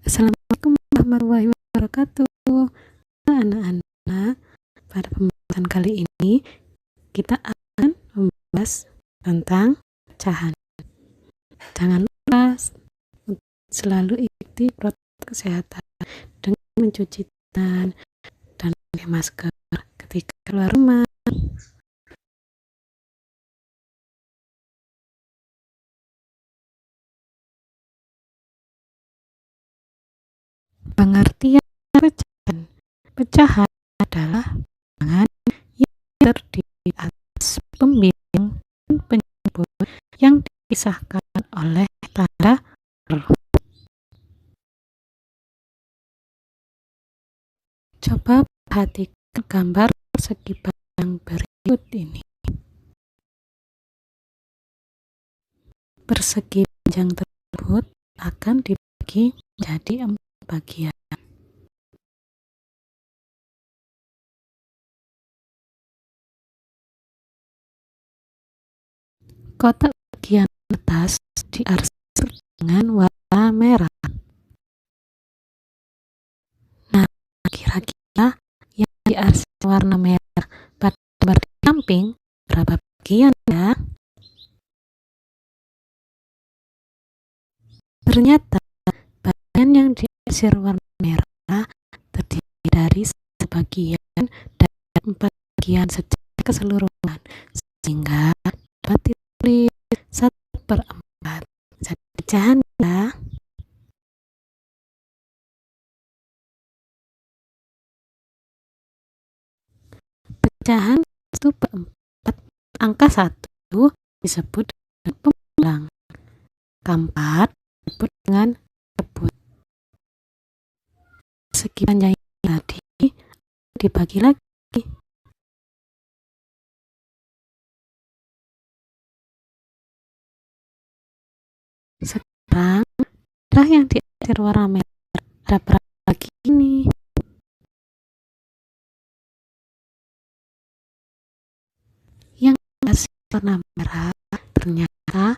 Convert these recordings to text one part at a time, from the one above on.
Assalamualaikum warahmatullahi wabarakatuh. Anak-anak, pada pembahasan kali ini kita akan membahas tentang pecahan. Jangan lupa selalu ikuti protokol kesehatan dengan mencuci tangan dan pakai masker ketika keluar rumah. Pengertian pecahan. Pecahan adalah bilangan yang terdiri atas pembilang dan penyebut yang dipisahkan oleh tanda per. Coba perhatikan gambar persegi panjang berikut ini. Persegi panjang tersebut akan dibagi menjadi 4 bagian. Kotak bagian atas diarsir dengan warna merah. Nah, kira-kira yang diarsir warna merah pada gambar di samping berapa bagian ya? Ternyata bagian yang diarsir warna merah terdiri dari sebagian dan 4 bagian secara keseluruhan, sehingga dapat ditulis 1/4. Jadi pecahan ya. Pecahan 1/4 angka 1 disebut dengan pembilang, angka 4 disebut dengan rebut. Persegi panjang tadi dibagi lagi. Sekarang darah yang diarsir warna merah ada berapa lagi ini? Yang diarsir warna merah ternyata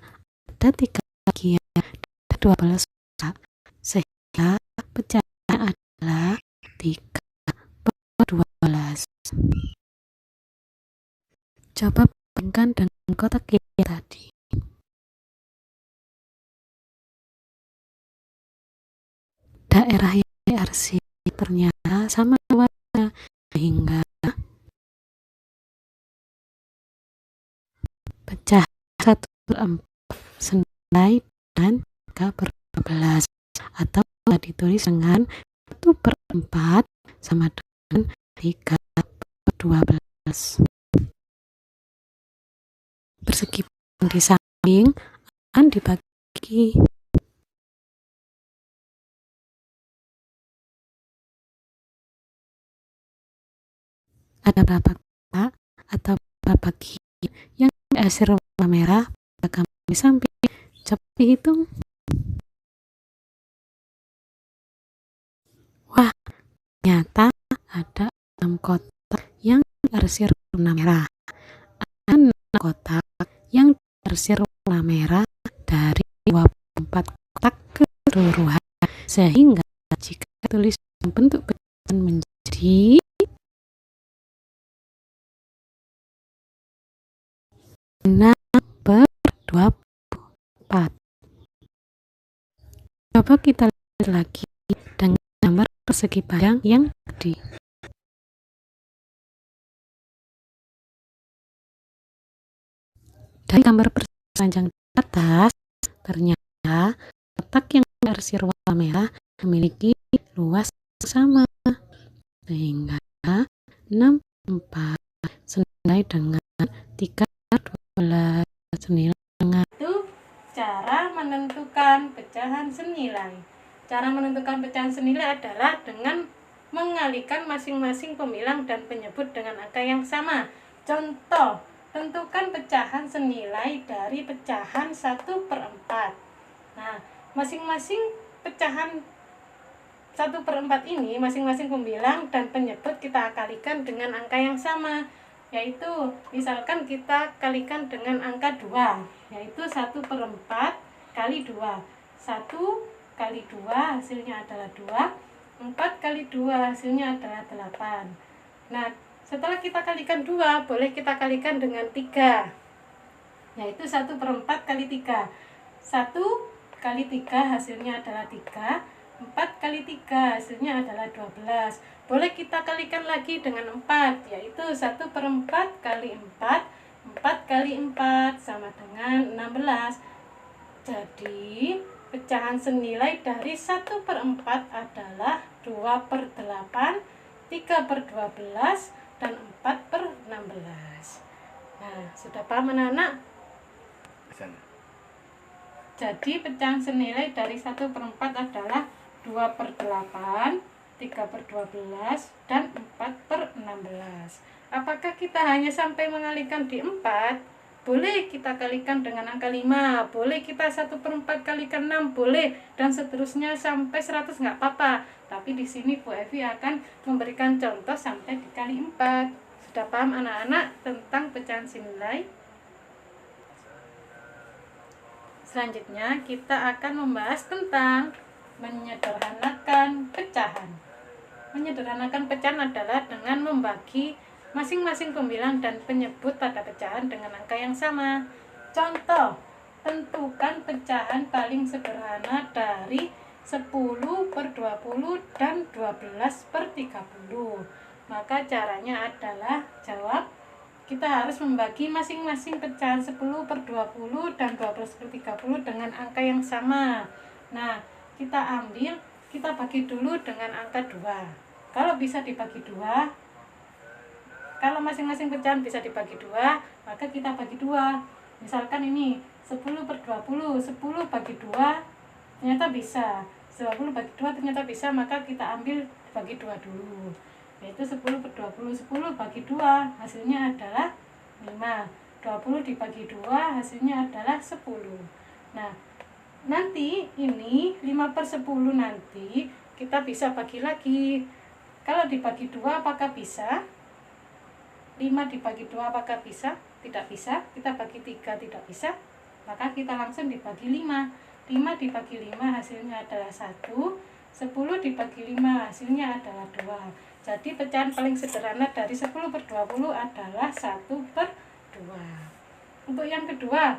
ada 3 bagian, ada 12 kotak, sehingga pecahannya adalah 3/12. Coba bandingkan dengan kotak kiri tadi. Daerah yang diarsir ternyata sama warna, sehingga pecah 1/4 senilai dengan 3/12, atau ditulis dengan 1/4 sama dengan 3/12. Persegi di samping akan dibagi. Ada berapa kotak atau berapa bagian yang diarsir warna merah pada gambar di samping? Coba dihitung. Wah, ternyata ada 6 kotak yang diarsir warna merah. Ada 6 kotak yang diarsir warna merah dari 24 kotak keseluruhan, sehingga jika tulis bentuk pecahan menjadi 6/24. Coba kita lihat lagi dengan gambar persegi panjang yang tadi. Dari gambar persegi panjang di atas, ternyata kotak yang diarsir warna merah memiliki luas sama, sehingga 6/4 senilai dengan 3/12 senilai dengan. Itu cara menentukan pecahan senilai. Cara menentukan pecahan senilai adalah dengan mengalihkan masing-masing pembilang dan penyebut dengan angka yang sama. Contoh, tentukan pecahan senilai dari pecahan 1/4. Nah, masing-masing pecahan 1/4 ini, masing-masing pembilang dan penyebut kita kalikan dengan angka yang sama, yaitu misalkan kita kalikan dengan angka 2, yaitu 1/4 kali 2. 1 kali 2 hasilnya adalah 2. 4 kali 2 hasilnya adalah 8. Nah, setelah kita kalikan 2, boleh kita kalikan dengan 3, yaitu 1/4 kali 3. 1 kali 3 hasilnya adalah 3. 4 kali 3 hasilnya adalah 12. Boleh kita kalikan lagi dengan 4, yaitu 1/4 kali 4. 4 kali 4 sama dengan 16. Jadi pecahan senilai dari 1/4 adalah 2/8, 3/12, dan 4/16. Nah, sudah paham anak-anak? Jadi pecahan senilai dari 1/4 adalah 2/8, 3/12, dan 4/16. Apakah kita hanya sampai mengalihkan di 4? Boleh kita kalikan dengan angka 5, boleh kita 1/4 kalikan 6, boleh, dan seterusnya sampai 100 nggak apa-apa. Tapi di sini Bu Evi akan memberikan contoh sampai dikali 4. Sudah paham anak-anak tentang pecahan senilai? Selanjutnya kita akan membahas tentang menyederhanakan pecahan. Menyederhanakan pecahan adalah dengan membagi masing-masing pembilang dan penyebut pada pecahan dengan angka yang sama. Contoh, tentukan pecahan paling sederhana dari 10/20 dan 12/30. Maka caranya adalah jawab. Kita harus membagi masing-masing pecahan 10/20 dan 12/30 dengan angka yang sama. Nah, kita bagi dulu dengan angka 2. Kalau bisa dibagi 2, kalau masing-masing pecahan bisa dibagi 2, maka kita bagi 2. Misalkan ini 10/20, 10 bagi 2 ternyata bisa. 20 bagi 2 ternyata bisa, maka kita ambil bagi 2 dulu. Yaitu 10/20, 10 bagi 2 hasilnya adalah 5. 20 dibagi 2 hasilnya adalah 10. Nah, nanti ini 5/10 nanti kita bisa bagi lagi. Kalau dibagi 2 apakah bisa? 5 dibagi 2 apakah bisa? Tidak bisa. Kita bagi 3 tidak bisa. Maka kita langsung dibagi 5. 5 dibagi 5 hasilnya adalah 1. 10 dibagi 5 hasilnya adalah 2. Jadi pecahan paling sederhana dari 10/20 adalah 1/2. Untuk yang kedua,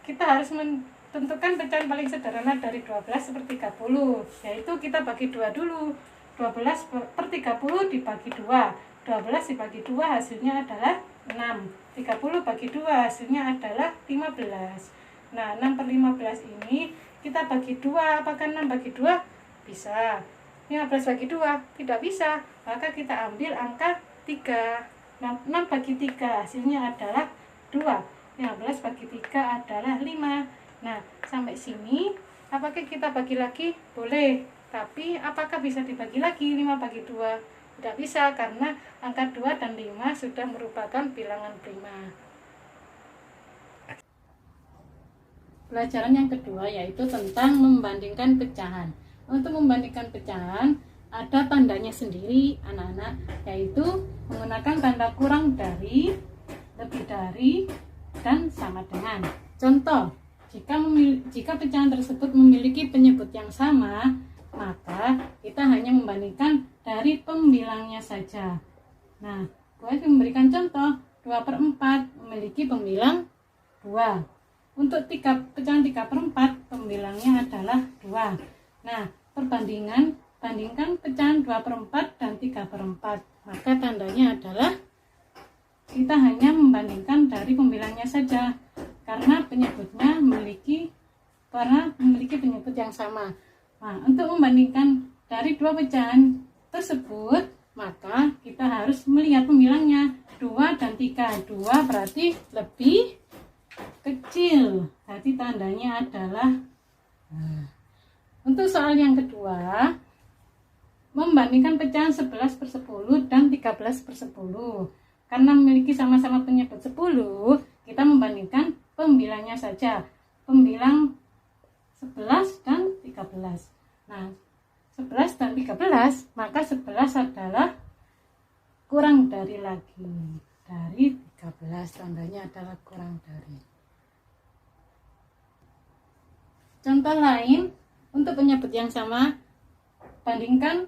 kita harus menentukan pecahan paling sederhana dari 12/30, yaitu kita bagi 2 dulu. 12/30 dibagi 2. 12 dibagi 2 hasilnya adalah 6. 30 bagi 2 hasilnya adalah 15. Nah, 6/15 ini kita bagi 2. Apakah 6 bagi 2? Bisa. 15 bagi 2? Tidak bisa. Maka kita ambil angka 3. Nah, 6 bagi 3 hasilnya adalah 2. 15 bagi 3 adalah 5. Nah, sampai sini apakah kita bagi lagi? Boleh. Tapi apakah bisa dibagi lagi 5 bagi 2? Tidak bisa, karena angka 2 dan 5 sudah merupakan bilangan prima. Pelajaran yang kedua yaitu tentang membandingkan pecahan. Untuk membandingkan pecahan, ada tandanya sendiri anak-anak, yaitu menggunakan tanda kurang dari, lebih dari, dan sama dengan. Contoh, jika pecahan tersebut memiliki penyebut yang sama, maka kita hanya membandingkan dari pembilangnya saja. Nah, boleh memberikan contoh. 2/4 memiliki pembilang 2. Untuk pecahan 3/4 pembilangnya adalah 2. Nah, bandingkan pecahan 2/4 dan 3/4. Maka tandanya adalah kita hanya membandingkan dari pembilangnya saja, karena memiliki penyebut yang sama. Nah, untuk membandingkan dari dua pecahan tersebut, maka kita harus melihat pembilangnya 2 dan 3. 2 berarti lebih kecil, berarti tandanya adalah. Untuk soal yang kedua, membandingkan pecahan 11/10 dan 13/10. Karena memiliki sama-sama penyebut 10, kita membandingkan pembilangnya saja. Pembilang 11 dan 13. Nah, 11 dan 13, maka 11 adalah kurang dari lagi. Dari 13, tandanya adalah kurang dari. Contoh lain, untuk penyebut yang sama. Bandingkan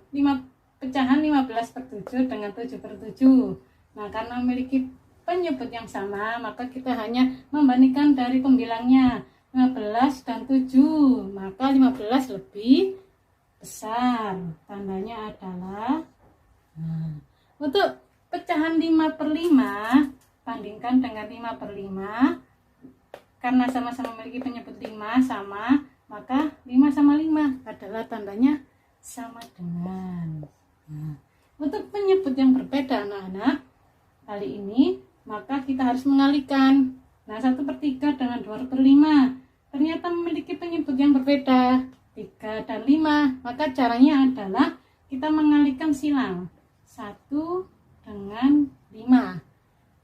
pecahan 15/7 dengan 7/7. Nah, karena memiliki penyebut yang sama, maka kita hanya membandingkan dari pembilangnya 15 dan 7. Maka 15 lebih besar. Tandanya adalah untuk pecahan 5/5, bandingkan dengan 5/5. Karena sama-sama memiliki penyebut 5 sama, maka 5 sama 5 adalah tandanya sama dengan. Untuk penyebut yang berbeda anak-anak, kali ini maka kita harus mengalihkan. Nah, 1/3 dengan 2/5 ternyata memiliki penyebut yang berbeda, 3 dan 5. Maka caranya adalah kita mengalihkan silang. 1 dengan 5.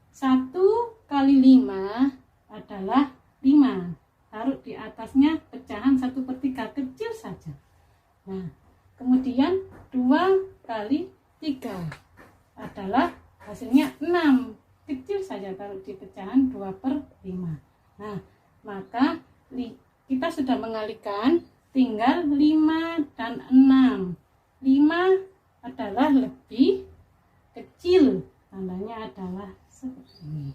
1 kali 5 adalah 5. Taruh di atasnya pecahan 1/3 kecil saja. Nah, kemudian 2 kali 3 adalah hasilnya 6. Kecil saja, taruh di pecahan 2/5. Nah, maka kita sudah mengalihkan, tinggal 5 dan 6. 5 adalah lebih kecil, tandanya adalah seperti ini.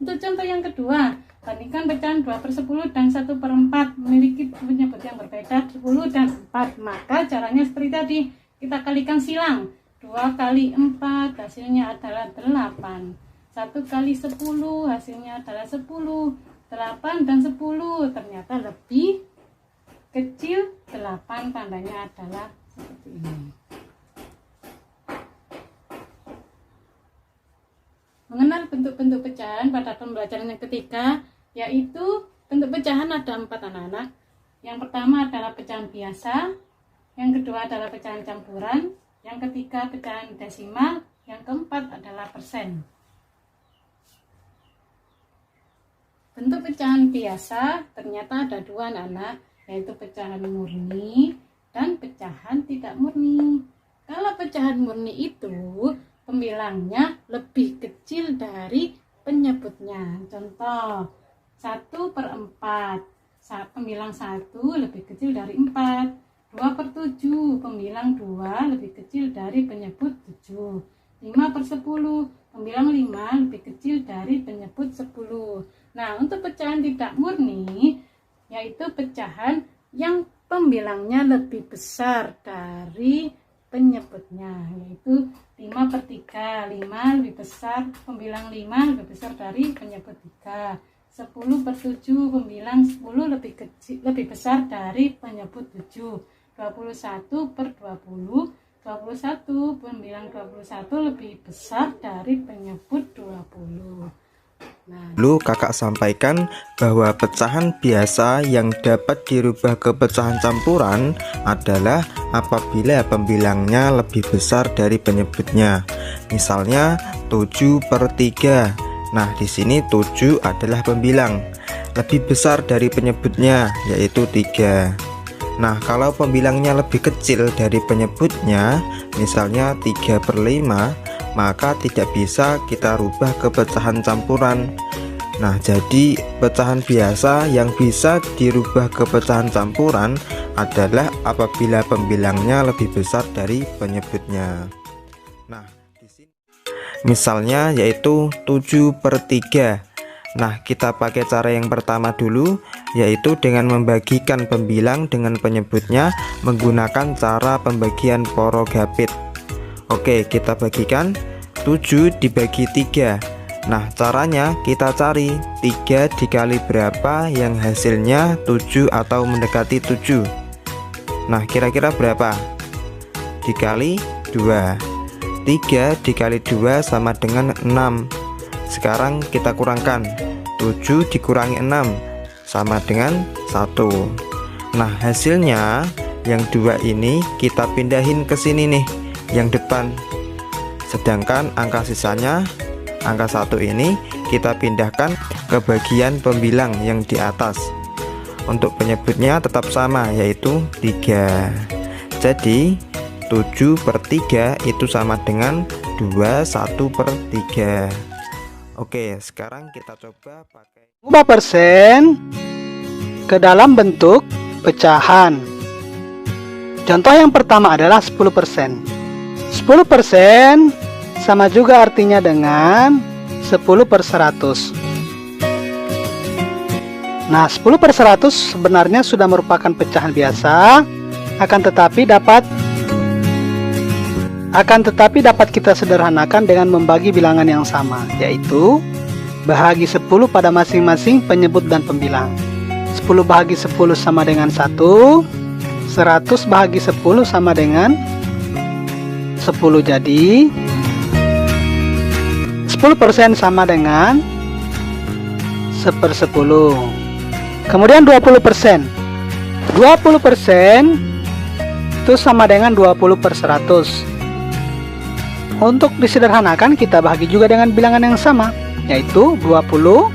Untuk contoh yang kedua, bandingkan pecahan 2/10 dan 1/4 memiliki penyebut yang berbeda, 10 dan 4. Maka caranya seperti tadi, kita kalikan silang. 2 kali 4 hasilnya adalah 8. 1 kali 10 hasilnya adalah 10. 8 dan 10 ternyata lebih kecil 8, tandanya adalah seperti ini. Mengenal bentuk-bentuk pecahan pada pembelajaran yang ketiga, yaitu bentuk pecahan ada 4 anak-anak. Yang pertama adalah pecahan biasa, yang kedua adalah pecahan campuran, yang ketiga pecahan desimal, yang keempat adalah persen. Bentuk pecahan biasa ternyata ada 2 anak-anak, yaitu pecahan murni dan pecahan tidak murni. Kalau pecahan murni itu pembilangnya lebih kecil dari penyebutnya. Contoh 1/4, pembilang 1 lebih kecil dari 4. 2/7, pembilang 2 lebih kecil dari penyebut 7. 5/10, pembilang 5 lebih kecil dari penyebut 10. Nah, untuk pecahan tidak murni, yaitu pecahan yang pembilangnya lebih besar dari penyebutnya, yaitu 5/3. 5 lebih besar, pembilang 5 lebih besar dari penyebut 3. 10/7, pembilang 10 lebih besar dari penyebut 7. 21/20, 21, pembilang 21 lebih besar dari penyebut 20. Lalu kakak sampaikan bahwa pecahan biasa yang dapat dirubah ke pecahan campuran adalah apabila pembilangnya lebih besar dari penyebutnya. Misalnya 7/3. Nah, di sini 7 adalah pembilang, lebih besar dari penyebutnya yaitu 3. Nah, kalau pembilangnya lebih kecil dari penyebutnya, misalnya 3/5, maka tidak bisa kita rubah ke pecahan campuran. Nah, jadi pecahan biasa yang bisa dirubah ke pecahan campuran adalah apabila pembilangnya lebih besar dari penyebutnya. Nah, di sini misalnya yaitu 7/3. Nah, kita pakai cara yang pertama dulu, yaitu dengan membagikan pembilang dengan penyebutnya menggunakan cara pembagian porogapit. Oke, kita bagikan 7 dibagi 3. Nah, caranya kita cari 3 dikali berapa yang hasilnya 7 atau mendekati 7. Nah, kira-kira berapa? Dikali 2. 3 dikali 2 sama dengan 6. Sekarang kita kurangkan. 7 dikurangi 6 sama dengan 1. Nah, hasilnya yang 2 ini kita pindahin ke sini nih, yang depan. Sedangkan angka sisanya, angka 1 ini kita pindahkan ke bagian pembilang yang di atas. Untuk penyebutnya tetap sama, yaitu 3. Jadi 7/3 itu sama dengan 21/3. Oke, sekarang kita coba pakai Ubah persen ke dalam bentuk pecahan. Contoh yang pertama adalah 10%. 10% sama juga artinya dengan 10/100. Nah, 10/100 sebenarnya sudah merupakan pecahan biasa, akan tetapi dapat kita sederhanakan dengan membagi bilangan yang sama, yaitu bahagi 10 pada masing-masing penyebut dan pembilang. 10 bahagi 10 sama dengan 1, 100 bahagi 10 sama dengan 10, jadi 10% sama dengan 1/10. Kemudian 20%. 20% itu sama dengan 20/100. Untuk disederhanakan, kita bahagi juga dengan bilangan yang sama, yaitu 20.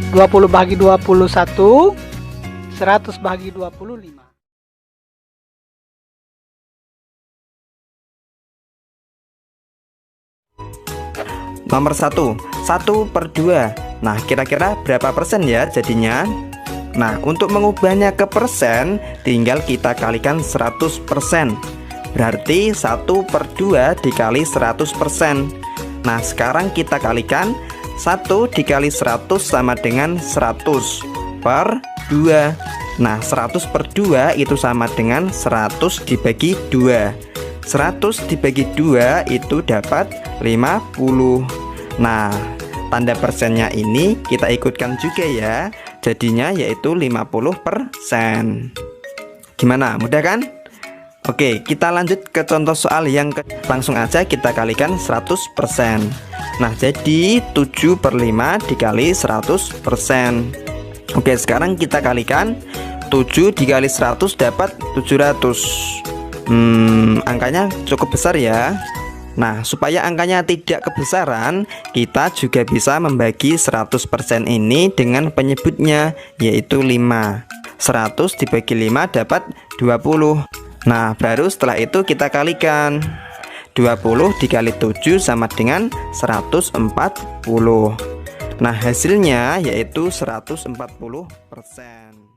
20 bahagi 21, 100 bahagi 25. Nomor 1, 1/2. Nah, kira-kira berapa persen ya jadinya? Nah, untuk mengubahnya ke persen, tinggal kita kalikan 100%. Berarti 1/2 dikali 100%. Nah, sekarang kita kalikan 1 dikali 100 sama dengan 100/2. Nah, 100/2 itu sama dengan 100 dibagi 2. 100 dibagi 2 itu dapat 50. Nah, tanda persennya ini kita ikutkan juga ya. Jadinya yaitu 50%. Gimana? Mudah kan? Oke, kita lanjut ke contoh soal yang langsung aja kita kalikan 100%. Nah, jadi 7/5 dikali 100%. Oke, sekarang kita kalikan 7 dikali 100 dapat 700. Angkanya cukup besar ya. Nah, supaya angkanya tidak kebesaran, kita juga bisa membagi 100% ini dengan penyebutnya, yaitu 5. 100 dibagi 5 dapat 20. Nah, baru setelah itu kita kalikan. 20 dikali 7 sama dengan 140. Nah, hasilnya yaitu 140%.